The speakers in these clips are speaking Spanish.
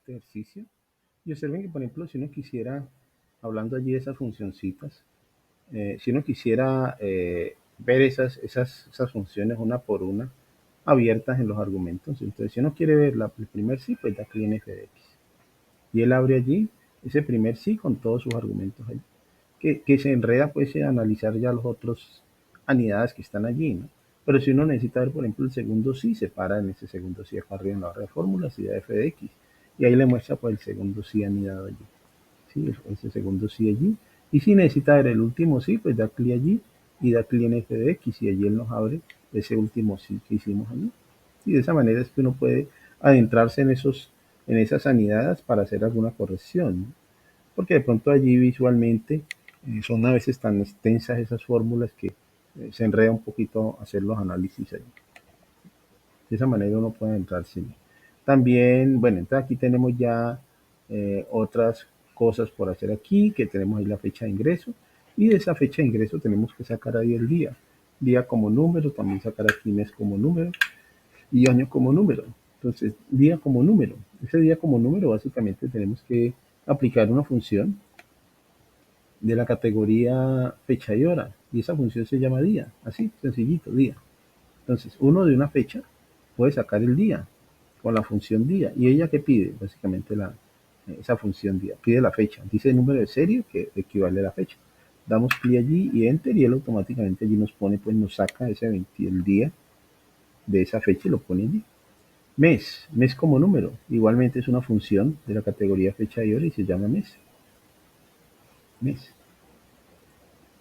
este ejercicio. Y observen que, por ejemplo, si uno quisiera, hablando allí de esas funcioncitas, si uno quisiera ver esas funciones una por una abiertas en los argumentos, entonces si uno quiere ver el primer sí, pues da clic en f de x. Y él abre allí ese primer sí con todos sus argumentos allí. Que se enreda pues a analizar ya los otros anidadas que están allí, ¿no? Pero si uno necesita ver, por ejemplo, el segundo sí, se para en ese segundo sí acá arriba en la barra de fórmulas y da f de x. Y ahí le muestra pues el segundo sí anidado allí. ¿Sí? Ese segundo sí allí. Y si necesita ver el último sí, pues da clic allí y da clic en f de x y allí él nos abre ese último sí que hicimos allí. Y de esa manera es que uno puede adentrarse en esas anidadas para hacer alguna corrección, ¿no? Porque de pronto allí visualmente son a veces tan extensas esas fórmulas que se enreda un poquito hacer los análisis allí. De esa manera uno puede adentrarse. También, bueno, entonces aquí tenemos ya otras cosas por hacer aquí, que tenemos ahí la fecha de ingreso, y de esa fecha de ingreso tenemos que sacar ahí el día. Día como número, también sacar aquí mes como número, y año como número. Entonces, día como número. Ese día como número básicamente tenemos que aplicar una función de la categoría fecha y hora, y esa función se llama día, así, sencillito, día. Entonces, uno de una fecha puede sacar el día con la función día, y ella que pide, básicamente esa función día, pide la fecha, dice el número de serie que equivale a la fecha. Damos clic allí y enter y él automáticamente allí nos pone, pues nos saca el día de esa fecha y lo pone allí. Mes como número, igualmente es una función de la categoría fecha y hora y se llama mes,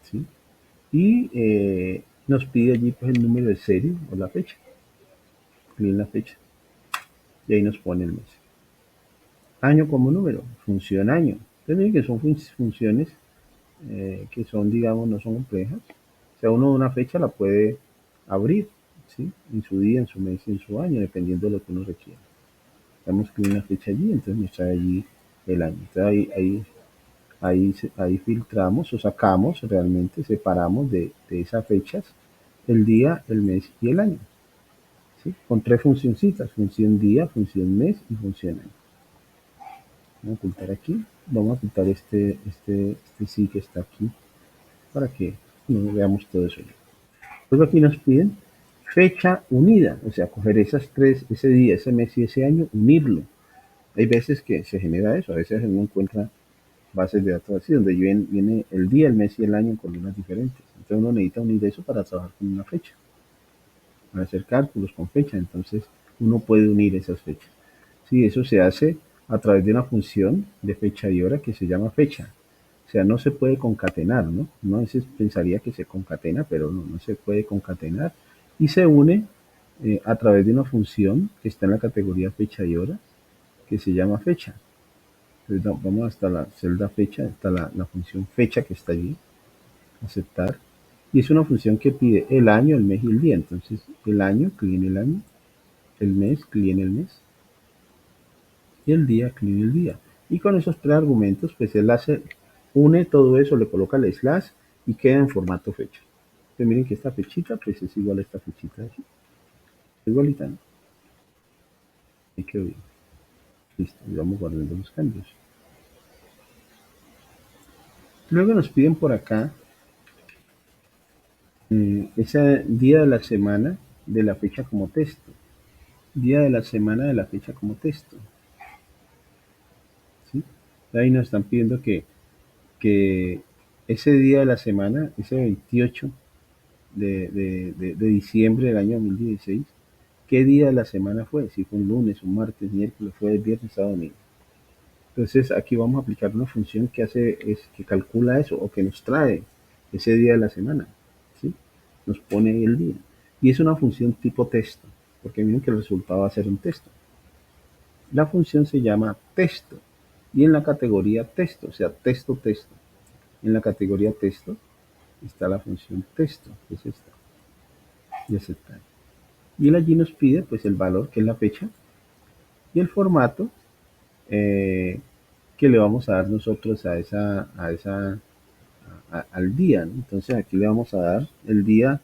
¿sí? Y nos pide allí pues el número de serie o la fecha, clic en la fecha y ahí nos pone el mes. Año como número, función año. Entonces miren que son funciones que son, digamos, no son complejas. O sea, uno de una fecha la puede abrir, ¿sí? En su día, en su mes y en su año, dependiendo de lo que uno requiera. Damos clic en la fecha allí, entonces nos trae allí el año. Entonces ahí filtramos o sacamos, realmente separamos de esas fechas el día, el mes y el año, ¿sí? Con tres funcioncitas, función día, función mes y función año. Vamos a ocultar aquí, vamos a ocultar este sí que está aquí para que no veamos todo eso. Luego aquí nos piden fecha unida, o sea, coger esas tres, ese día, ese mes y ese año, unirlo. Hay veces que se genera eso, a veces uno encuentra bases de datos así, donde viene el día, el mes y el año en columnas diferentes. Entonces uno necesita unir eso para trabajar con una fecha, para hacer cálculos con fecha. Entonces uno puede unir esas fechas. Sí, eso se hace a través de una función de fecha y hora que se llama fecha. O sea, no se puede concatenar, ¿no? Uno a veces pensaría que se concatena, pero no se puede concatenar. Y se une a través de una función que está en la categoría fecha y hora, que se llama fecha. Entonces vamos hasta la celda fecha, está la función fecha que está allí, aceptar. Y es una función que pide el año, el mes y el día. Entonces, el año, clic en el año, el mes, clic en el mes, y el día, clic en el día. Y con esos tres argumentos, pues él une todo eso, le coloca el slash y queda en formato fecha. Entonces miren que esta fechita, pues es igual a esta fechita de aquí. Igualita, ¿no? Ahí quedó bien. Listo, y vamos guardando los cambios. Luego nos piden por acá ese día de la semana de la fecha como texto. Día de la semana de la fecha como texto, ¿sí? Ahí nos están pidiendo que ese día de la semana, ese 28 de diciembre del año 2016, ¿qué día de la semana fue? Si fue un lunes, un martes, miércoles, jueves, viernes, sábado, domingo. Entonces aquí vamos a aplicar una función que que calcula eso o que nos trae ese día de la semana, ¿sí? Nos pone ahí el día. Y es una función tipo texto, porque miren que el resultado va a ser un texto. La función se llama texto y en la categoría texto, o sea, texto. En la categoría texto está la función texto, que es esta, y aceptar. Y él allí nos pide pues el valor, que es la fecha, y el formato eh, que le vamos a dar nosotros al día, ¿no? Entonces aquí le vamos a dar el día,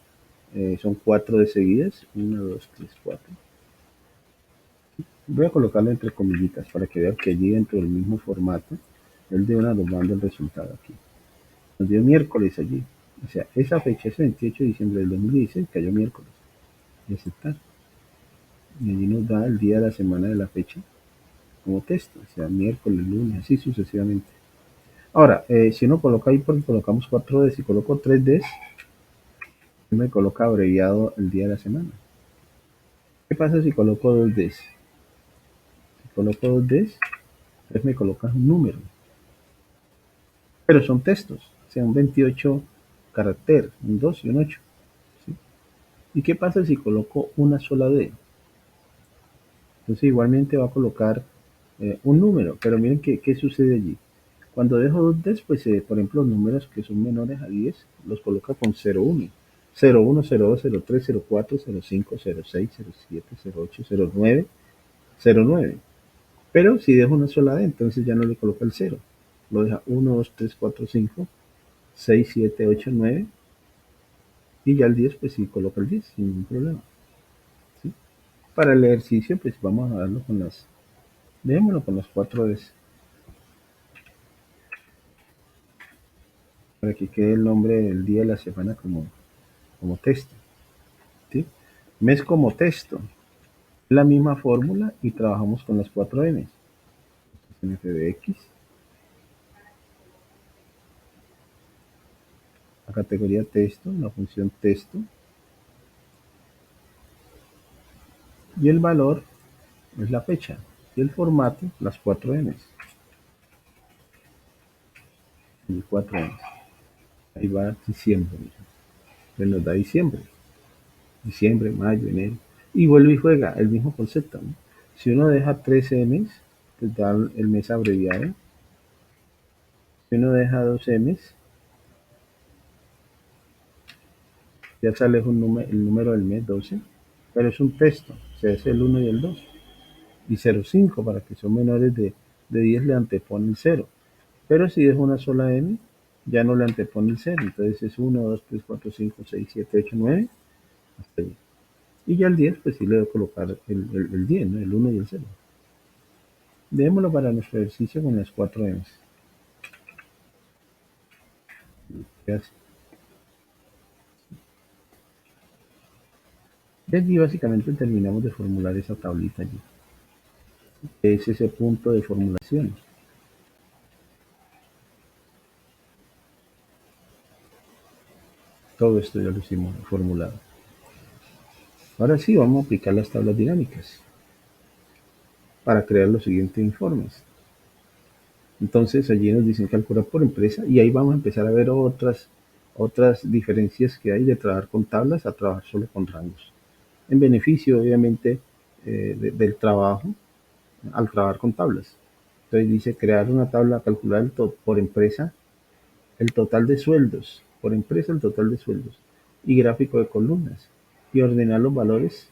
son 4 de seguidas, 1, 2, 3, 4. Voy a colocarlo entre comillitas para que vean que allí dentro del mismo formato, él de una nos manda el resultado aquí. Nos dio miércoles allí. O sea, esa fecha es 28 de diciembre del 2016, cayó miércoles. Y aceptar. Y allí nos da el día de la semana de la fecha como texto. O sea, miércoles, lunes, así sucesivamente. Ahora, si uno coloca ahí, porque colocamos 4D, si coloco 3D, me coloca abreviado el día de la semana. ¿Qué pasa si coloco 2D? Si coloco 2D, entonces me coloca un número. Pero son textos, o sea, un 28 caracteres, un 2 y un 8. ¿Sí? ¿Y qué pasa si coloco una sola D? Entonces igualmente va a colocar un número, pero miren qué sucede allí. Cuando dejo dos Ds, pues por ejemplo los números que son menores a 10 los coloca con 01. 01, 02, 03, 04, 05, 06, 07, 08, 09, 09. Pero si dejo una sola D, entonces ya no le coloca el 0. Lo deja 1, 2, 3, 4, 5, 6, 7, 8, 9. Y ya el 10, pues sí coloca el 10 sin ningún problema. ¿Sí? Para el ejercicio, pues vamos a darlo con las, démoslo con las 4 Ds. Para que quede el nombre del día de la semana como texto. ¿Sí? Mes como texto. La misma fórmula y trabajamos con las 4 N. F de X. La categoría texto, la función texto. Y el valor es la fecha. Y el formato, las 4 N. Y 4 N. Ahí va diciembre. Pues nos da diciembre. Diciembre, mayo, enero. Y vuelve y juega el mismo concepto, ¿no? Si uno deja 13 M's, pues da el mes abreviado. Si uno deja 2 M's, ya sale el número del mes 12, pero es un texto, o sea, es el 1 y el 2. Y 05 para que son menores de 10 le antepone el 0. Pero si es una sola M, ya no le antepone el 0. Entonces es 1, 2, 3, 4, 5, 6, 7, 8, 9, hasta ahí. Y ya el 10, pues sí le voy a colocar el 10, ¿no? El 1 y el 0. Démoslo para nuestro ejercicio con las 4 M's. Y allí básicamente terminamos de formular esa tablita allí. Es ese punto de formulación. Todo esto ya lo hicimos formulado. Ahora sí, vamos a aplicar las tablas dinámicas para crear los siguientes informes. Entonces allí nos dicen calcular por empresa y ahí vamos a empezar a ver otras diferencias que hay de trabajar con tablas a trabajar solo con rangos. En beneficio, obviamente, del trabajo al trabajar con tablas. Entonces dice crear una tabla, calcular por empresa el total de sueldos, por empresa el total de sueldos y gráfico de columnas y ordenar los valores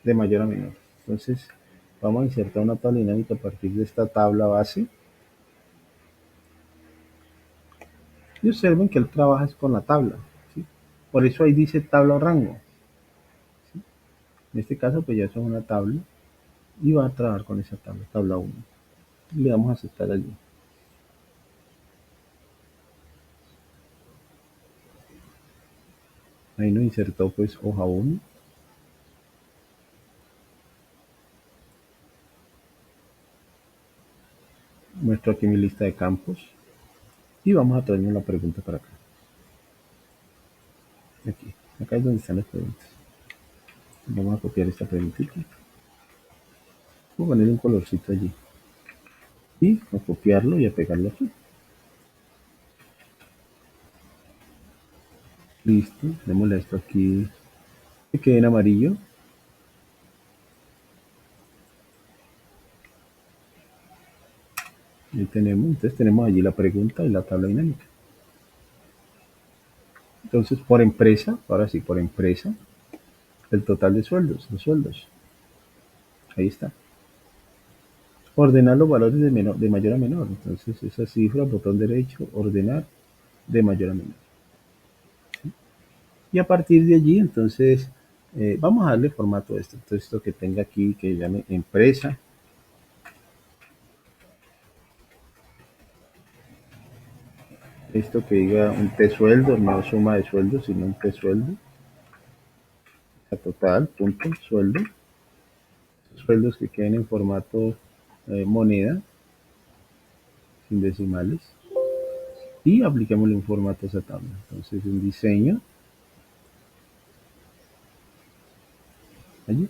de mayor a menor. Entonces vamos a insertar una tabla dinámica a partir de esta tabla base y observen que él trabaja con la tabla. ¿Sí? Por eso ahí dice tabla o rango. ¿Sí? En este caso pues ya es una tabla y va a trabajar con esa tabla, tabla 1. Le damos a aceptar allí. Ahí nos insertó pues hoja 1. Muestro aquí mi lista de campos y vamos a traernos la pregunta para acá. Aquí, acá es donde están las preguntas. Vamos a copiar esta preguntita. Voy a ponerle un colorcito allí. Y a copiarlo y a pegarlo aquí. Listo. Démosle esto aquí. Que quede en amarillo. Ahí tenemos. Entonces tenemos allí la pregunta y la tabla dinámica. Entonces por empresa, ahora sí, por empresa, el total de sueldos, los sueldos. Ahí está. Ordenar los valores de mayor a menor. Entonces esa cifra, botón derecho, ordenar de mayor a menor. Y a partir de allí, entonces, vamos a darle formato a esto. Entonces, esto que tenga aquí, que llame empresa, Esto que diga un T sueldo, no suma de sueldos, sino un T sueldo, a total, punto, sueldo. Sueldos que queden en formato moneda, sin decimales. Y apliquémosle un formato a esa tabla. Entonces, un diseño, allí.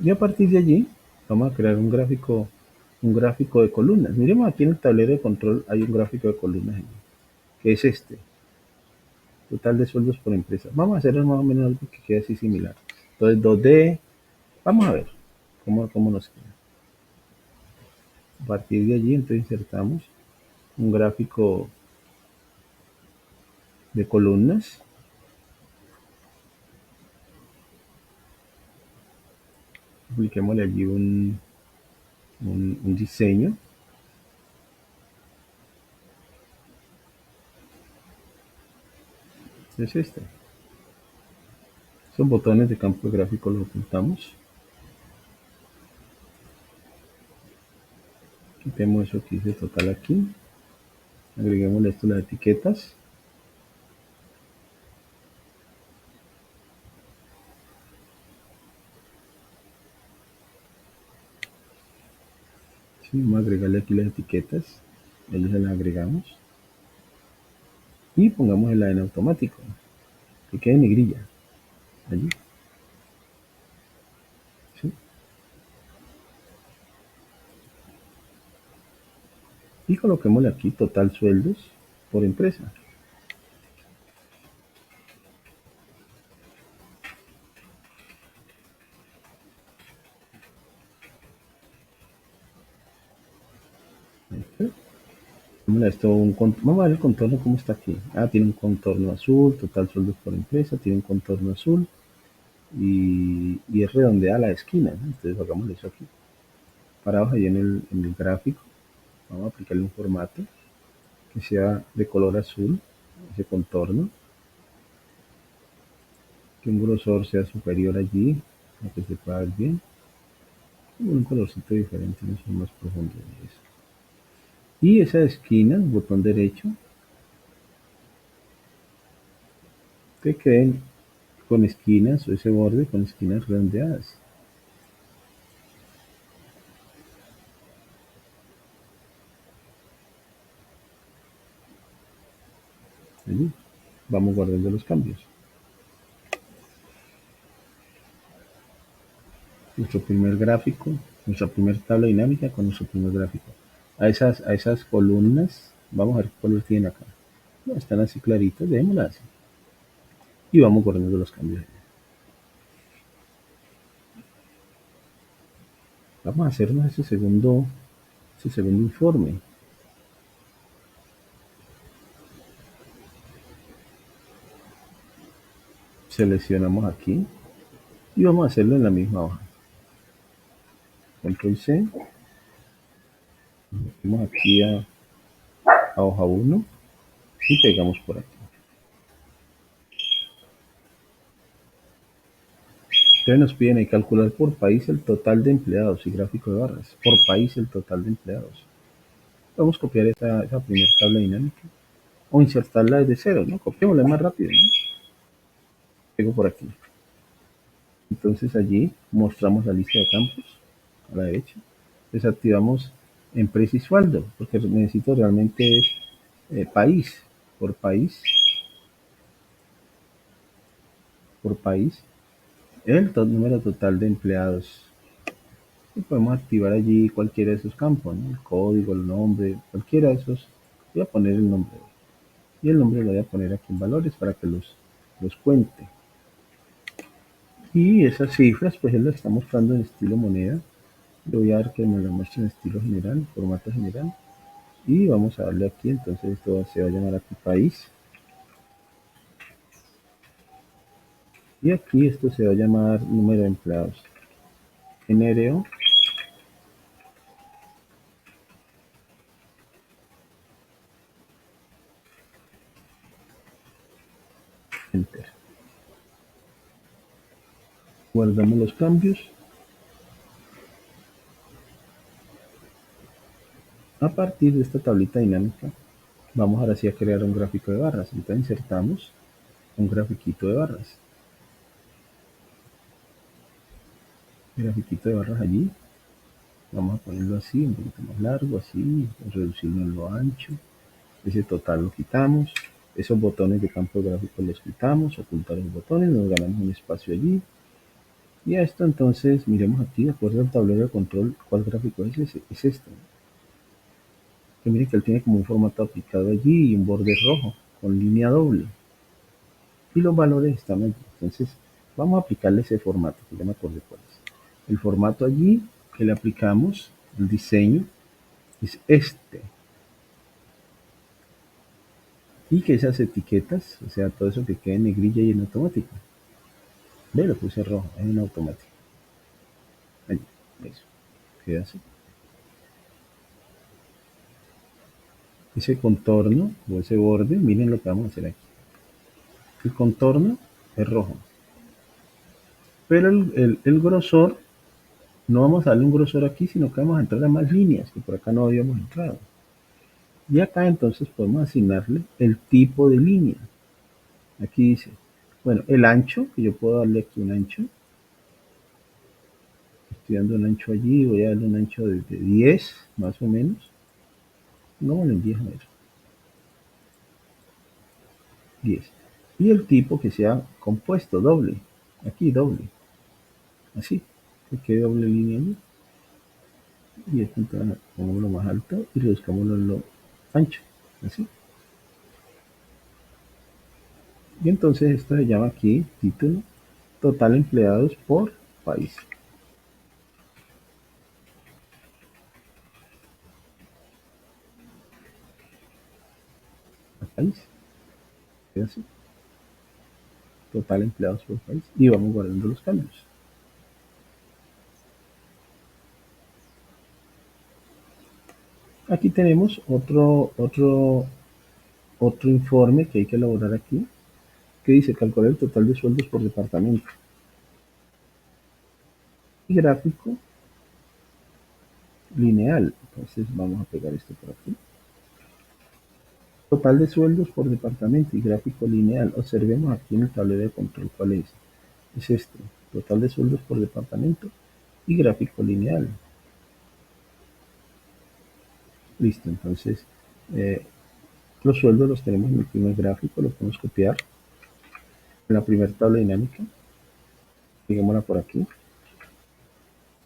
Y a partir de allí, vamos a crear un gráfico de columnas. Miremos aquí en el tablero de control, hay un gráfico de columnas allí, que es este, total de sueldos por empresa. Vamos a hacer más o menos algo que quede así similar. Entonces, 2D, vamos a ver cómo nos queda. A partir de allí, entonces insertamos un gráfico de columnas. Apliquémosle allí un diseño. Es este. Son botones de campo gráfico, los ocultamos. Quitemos eso que dice total aquí. Agreguémosle esto las etiquetas. Sí, vamos a agregarle aquí las etiquetas. Ahí se las agregamos. Y pongamos la en automático. Que quede negrilla. Allí. ¿Sí? Y coloquémosle aquí total sueldos por empresa. Vamos a ver el contorno cómo está aquí. Tiene un contorno azul, total sueldos por empresa, tiene un contorno azul y es redondeada la esquina, ¿no? Entonces hagámosle eso aquí. Parados ahí en el gráfico, vamos a aplicarle un formato que sea de color azul, ese contorno, que un grosor sea superior allí, para que se pueda ver bien, y un colorcito diferente, no son más profundo de eso. Y esa esquina, botón derecho, que queden con esquinas, o ese borde con esquinas redondeadas. Allí. Vamos guardando los cambios. Nuestro primer gráfico, nuestra primera tabla dinámica con nuestro primer gráfico. A esas columnas, vamos a ver qué color tienen acá. No, están así claritas, démoslas así. Y vamos guardando los cambios. Vamos a hacernos ese segundo informe. Seleccionamos aquí y vamos a hacerlo en la misma hoja. Control C, vamos aquí a hoja 1 y pegamos por aquí. Entonces nos piden ahí calcular por país el total de empleados y gráfico de barras. Por país el total de empleados. Vamos a copiar esa primera tabla dinámica o insertarla desde cero, ¿no? Copiémosla más rápido, ¿no? Pego por aquí. Entonces allí mostramos la lista de campos a la derecha. Desactivamos empresa y sueldo, porque necesito realmente es país, por país, por país, número total de empleados. Y podemos activar allí cualquiera de esos campos, ¿no? El código, el nombre, cualquiera de esos. Voy a poner el nombre. Y el nombre lo voy a poner aquí en valores para que los cuente. Y esas cifras, pues él las está mostrando en estilo moneda. Le voy a dar que me lo muestre en estilo general, formato general. Y vamos a darle aquí, entonces esto se va a llamar aquí país. Y aquí esto se va a llamar número de empleados. NRO. Enter. Guardamos los cambios. A partir de esta tablita dinámica, Vamos ahora sí a crear un gráfico de barras. Entonces insertamos un grafiquito de barras. El grafiquito de barras allí. Vamos a ponerlo así, un poquito más largo, así, reducirlo en lo ancho. Ese total lo quitamos. Esos botones de campo gráfico los quitamos, ocultar los botones, nos ganamos un espacio allí. Y a esto entonces, miremos aquí, de acuerdo al tablero de control, ¿cuál gráfico es ese? Es este. Que miren que él tiene como un formato aplicado allí y un borde rojo con línea doble. Y los valores están allí. Entonces, vamos a aplicarle ese formato, que ya me acordé cuál es. El formato allí que le aplicamos, el diseño, es este. Y que esas etiquetas, o sea, todo eso que quede en negrilla y en automático. Ve, lo puse rojo, es en automático. Allí, eso, queda así. Ese contorno o ese borde, miren lo que vamos a hacer aquí. El contorno es rojo, pero el grosor, no vamos a darle un grosor aquí, sino que vamos a entrar a más líneas, que por acá no habíamos entrado. Y acá entonces podemos asignarle el tipo de línea. Aquí dice, bueno, el ancho, que yo puedo darle aquí un ancho. Estoy dando un ancho allí, voy a darle un ancho de 10, más o menos. Pongámoslo en 10, a ver. 10. Y el tipo que sea compuesto, doble. Aquí doble. Así. Que quede doble línea allí. Y esto entonces pongámoslo más alto y reduzcámoslo en lo ancho. Así. Y entonces esto se llama aquí título total empleados por país. País. Es así. Total empleados por país. Y vamos guardando los cambios. Aquí tenemos otro informe que hay que elaborar aquí, que dice calcular el total de sueldos por departamento. Y gráfico lineal. Entonces vamos a pegar esto por aquí. Total de sueldos por departamento y gráfico lineal. Observemos aquí en el tablero de control cuál es. Es este. Total de sueldos por departamento y gráfico lineal. Listo. Entonces, eh, los sueldos los tenemos en el primer gráfico. Los podemos copiar en la primera tabla dinámica. Digámosla por aquí.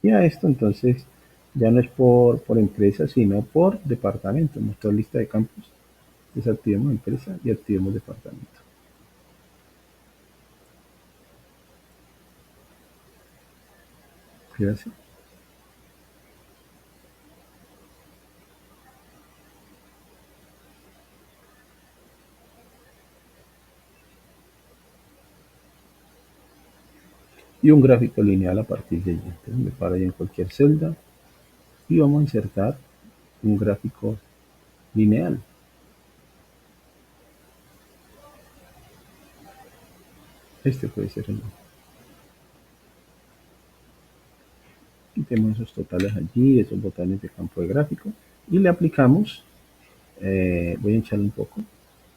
Y a esto entonces ya no es por empresa, sino por departamento. Nuestra lista de campos. Desactivemos empresa y activemos departamento. Gracias. Y un gráfico lineal a partir de allí. Entonces me paro ahí en cualquier celda y vamos a insertar un gráfico lineal. Este puede ser el. Quitemos esos totales allí, esos botones de campo de gráfico y le aplicamos, voy a echarle un poco,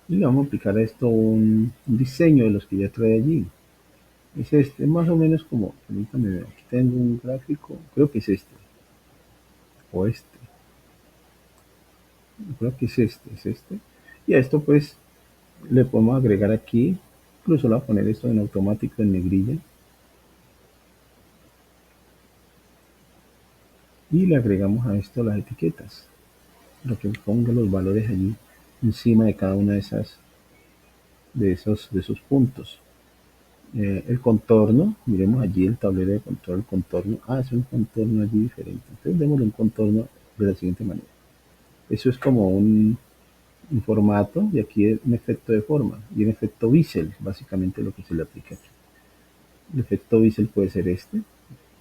y le vamos a aplicar a esto un diseño de los que ya trae allí. Es este, más o menos como, permítame ver, aquí tengo un gráfico, creo que es este, o este, creo que es este. Y a esto pues le podemos agregar aquí, incluso le voy a poner esto en automático en negrilla, y le agregamos a esto las etiquetas, lo que ponga los valores allí encima de cada una de esos puntos. El contorno, miremos allí el tablero de control, el contorno, es un contorno allí diferente. Entonces démosle un contorno de la siguiente manera. Eso es como un formato y aquí es un efecto de forma y un efecto bisel, básicamente lo que se le aplica aquí. El efecto bisel puede ser este,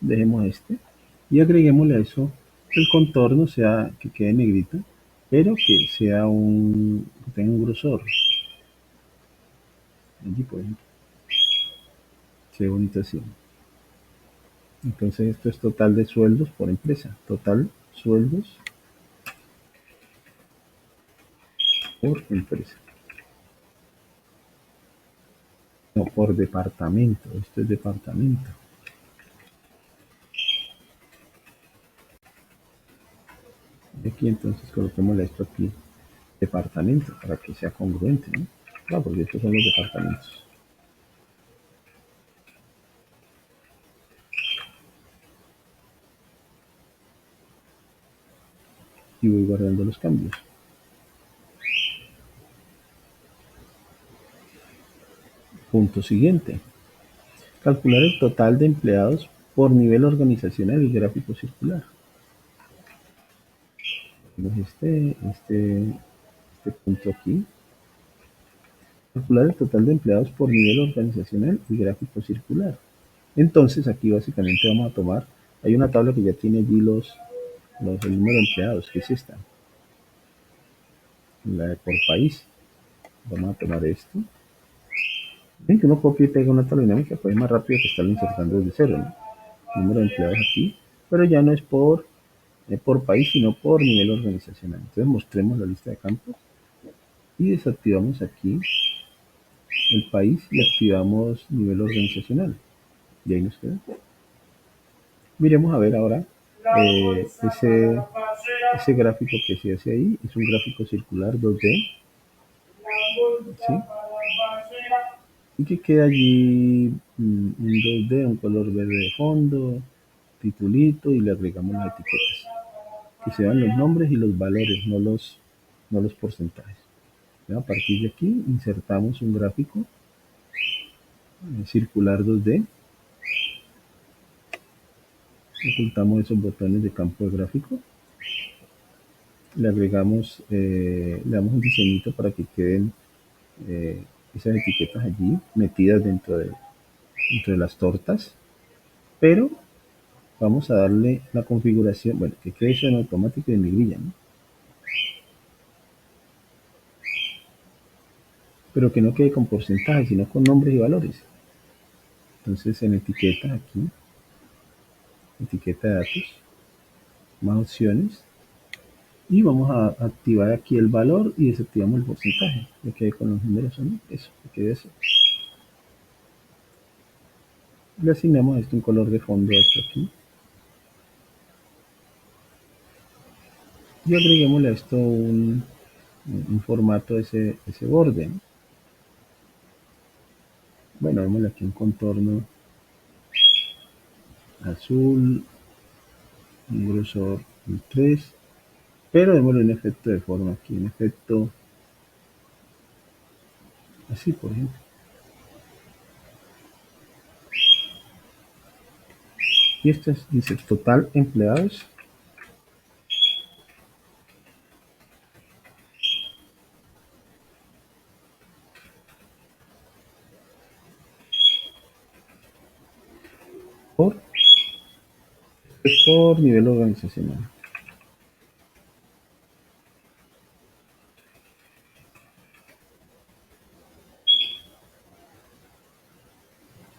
dejemos este y agreguémosle a eso el contorno, sea que quede negrito, pero que sea que tenga un grosor. Allí por ejemplo, se ve bonito así. Entonces esto es total de sueldos por empresa. Total sueldos por empresa. No, por departamento. Esto es departamento. Y aquí entonces coloquemos esto aquí, departamento, para que sea congruente, ¿no? Claro, porque estos son los departamentos. Y voy guardando los cambios. Punto siguiente. Calcular el total de empleados por nivel organizacional y gráfico circular. Entonces este punto aquí. Calcular el total de empleados por nivel organizacional y gráfico circular. Entonces aquí básicamente vamos a tomar, hay una tabla que ya tiene allí el número de empleados, que es esta, la de por país. Vamos a tomar esto. Ven que uno copia y pega una tabla dinámica, pues es más rápido que estarlo insertando desde cero, ¿no? Número de empleados aquí, pero ya no es por país, sino por nivel organizacional. Entonces mostremos la lista de campos y desactivamos aquí el país y activamos nivel organizacional. Y ahí nos queda. Miremos a ver ahora ese gráfico que se hace ahí. Es un gráfico circular 2D. ¿Sí? Y que queda allí un 2D, un color verde de fondo, titulito y le agregamos las etiquetas. Que se vean los nombres y los valores, no los porcentajes. A partir de aquí insertamos un gráfico circular 2D. Ocultamos esos botones de campo de gráfico. Le agregamos, le damos un diseñito para que queden esas etiquetas allí metidas dentro de las tortas. Pero vamos a darle la configuración, bueno, que quede eso en automático y en negrilla, ¿no? Pero que no quede con porcentajes, sino con nombres y valores. Entonces en etiqueta aquí, etiqueta de datos, más opciones, y vamos a activar aquí el valor y desactivamos el porcentaje. Me quedé con los números, ¿no? Eso, me quedé eso. Le asignamos esto un color de fondo a esto aquí. Y agreguémosle a esto un formato ese borde, ¿no? Bueno, démosle aquí un contorno azul, un grosor 3, pero démosle un efecto de forma aquí, un efecto así, por ejemplo. Y esto dice total empleados por, por nivel organizacional.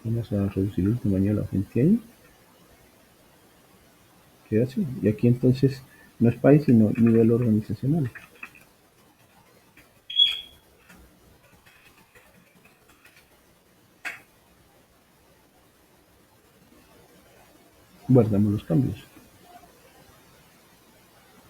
Vamos a reducir el tamaño de la fuente ahí. Queda así. Y aquí entonces no es país, sino nivel organizacional. Guardamos los cambios.